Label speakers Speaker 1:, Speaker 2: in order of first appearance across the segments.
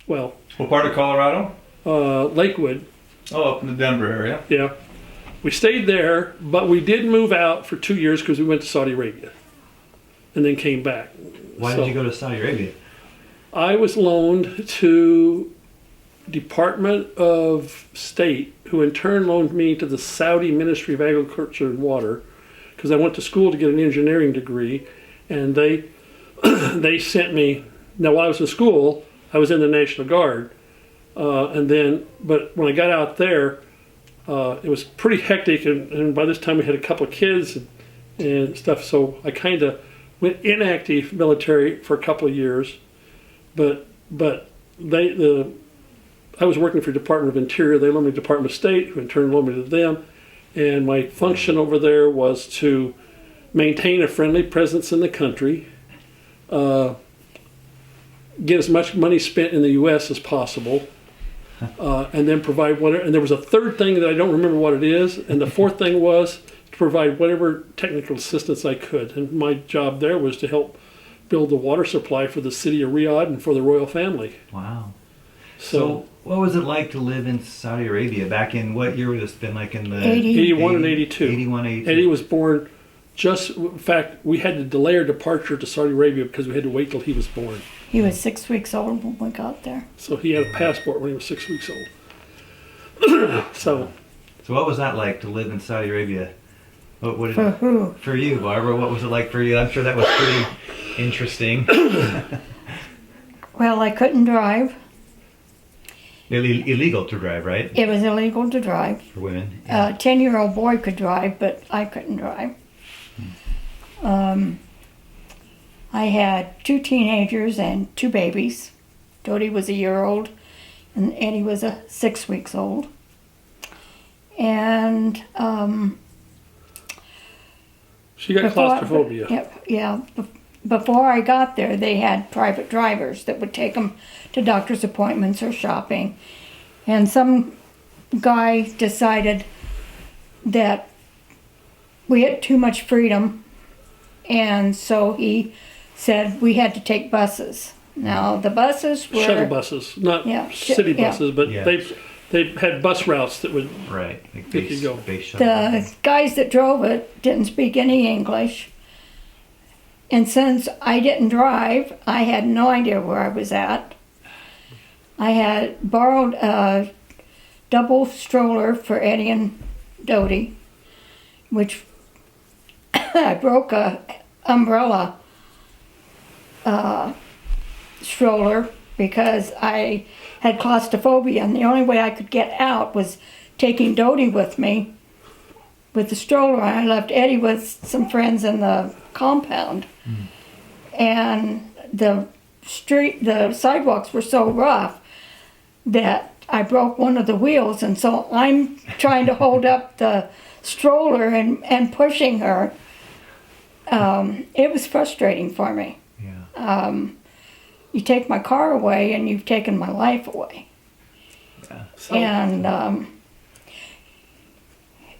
Speaker 1: Well,
Speaker 2: What part of Colorado?
Speaker 1: Lakewood.
Speaker 2: Oh, up in the Denver area.
Speaker 1: Yeah. We stayed there, but we did move out for 2 years because we went to Saudi Arabia and then came back.
Speaker 3: Why did you go to Saudi Arabia?
Speaker 1: I was loaned to Department of State, who in turn loaned me to the Saudi Ministry of Agriculture and Water, because I went to school to get an engineering degree, and they they sent me. Now, while I was in school, I was in the National Guard, but when I got out there, it was pretty hectic, and by this time we had a couple of kids and stuff. So I kind of went inactive military for a couple of years, but I was working for Department of Interior. They loaned me to Department of State, who in turn loaned me to them. And my function over there was to maintain a friendly presence in the country, get as much money spent in the U.S. as possible, and then provide whatever. And there was a third thing that I don't remember what it is. And the fourth thing was to provide whatever technical assistance I could. And my job there was to help build the water supply for the city of Riyadh and for the royal family.
Speaker 3: Wow.
Speaker 1: So
Speaker 3: what was it like to live in Saudi Arabia back in, what year would this have been, like in the
Speaker 1: 81 and 82.
Speaker 3: 81, 82.
Speaker 1: Eddie was born in fact, we had to delay our departure to Saudi Arabia because we had to wait till he was born.
Speaker 4: He was 6 weeks old when we got there.
Speaker 1: So he had a passport when he was 6 weeks old. So
Speaker 3: what was that like to live in Saudi Arabia? What
Speaker 4: For who?
Speaker 3: For you, Barbara, what was it like for you? I'm sure that was pretty interesting.
Speaker 4: Well, I couldn't drive.
Speaker 3: Illegal to drive, right?
Speaker 4: It was illegal to drive.
Speaker 3: For women.
Speaker 4: A 10-year-old boy could drive, but I couldn't drive. I had 2 teenagers and 2 babies. Dodie was a year old, and Eddie was 6 weeks old. And
Speaker 1: she got claustrophobia.
Speaker 4: Before I got there, they had private drivers that would take them to doctor's appointments or shopping. And some guy decided that we had too much freedom, and so he said we had to take buses. Now, the buses were...
Speaker 1: Shuttle buses, not city buses, but they had bus routes that would...
Speaker 3: Right. Like
Speaker 1: they could go.
Speaker 4: The guys that drove it didn't speak any English. And since I didn't drive, I had no idea where I was at. I had borrowed a double stroller for Eddie and Dodie, which I broke a umbrella stroller because I had claustrophobia, and the only way I could get out was taking Dodie with me with the stroller. I left Eddie with some friends in the compound. And the sidewalks were so rough that I broke one of the wheels, and so I'm trying to hold up the stroller and pushing her. It was frustrating for me.
Speaker 3: Yeah.
Speaker 4: You take my car away and you've taken my life away.
Speaker 3: Yeah.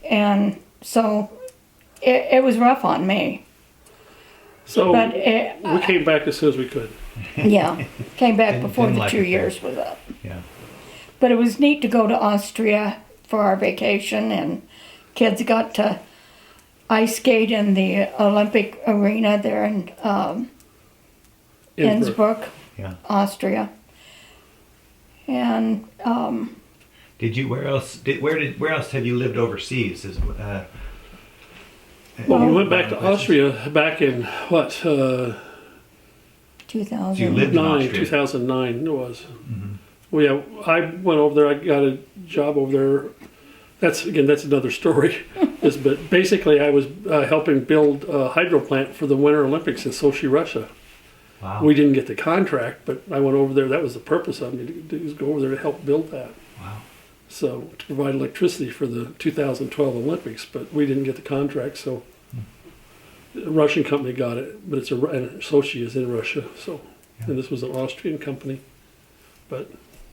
Speaker 4: And so it was rough on me.
Speaker 1: So
Speaker 4: But
Speaker 1: we came back as soon as we could.
Speaker 4: Yeah, came back before
Speaker 3: didn't
Speaker 4: the
Speaker 3: like
Speaker 4: 2
Speaker 3: it there.
Speaker 4: years was up.
Speaker 3: Yeah.
Speaker 4: But it was neat to go to Austria for our vacation, and kids got to ice skate in the Olympic arena there in Innsbruck,
Speaker 3: Yeah.
Speaker 4: Austria. And
Speaker 3: Did you? Where else? Where else have you lived overseas?
Speaker 1: Well, we went back to Austria back in, what,
Speaker 4: 2000.
Speaker 3: You lived in Austria.
Speaker 1: 2009 it was.
Speaker 3: Mm-hmm.
Speaker 1: Well, yeah, I went over there. I got a job over there. That's another story. But basically, I was helping build a hydro plant for the Winter Olympics in Sochi, Russia.
Speaker 3: Wow.
Speaker 1: We didn't get the contract, but I went over there. That was the purpose of me, to go over there to help build that.
Speaker 3: Wow.
Speaker 1: So to provide electricity for the 2012 Olympics, but we didn't get the contract, so a Russian company got it, but and Sochi is in Russia, so, and this was an Austrian company, but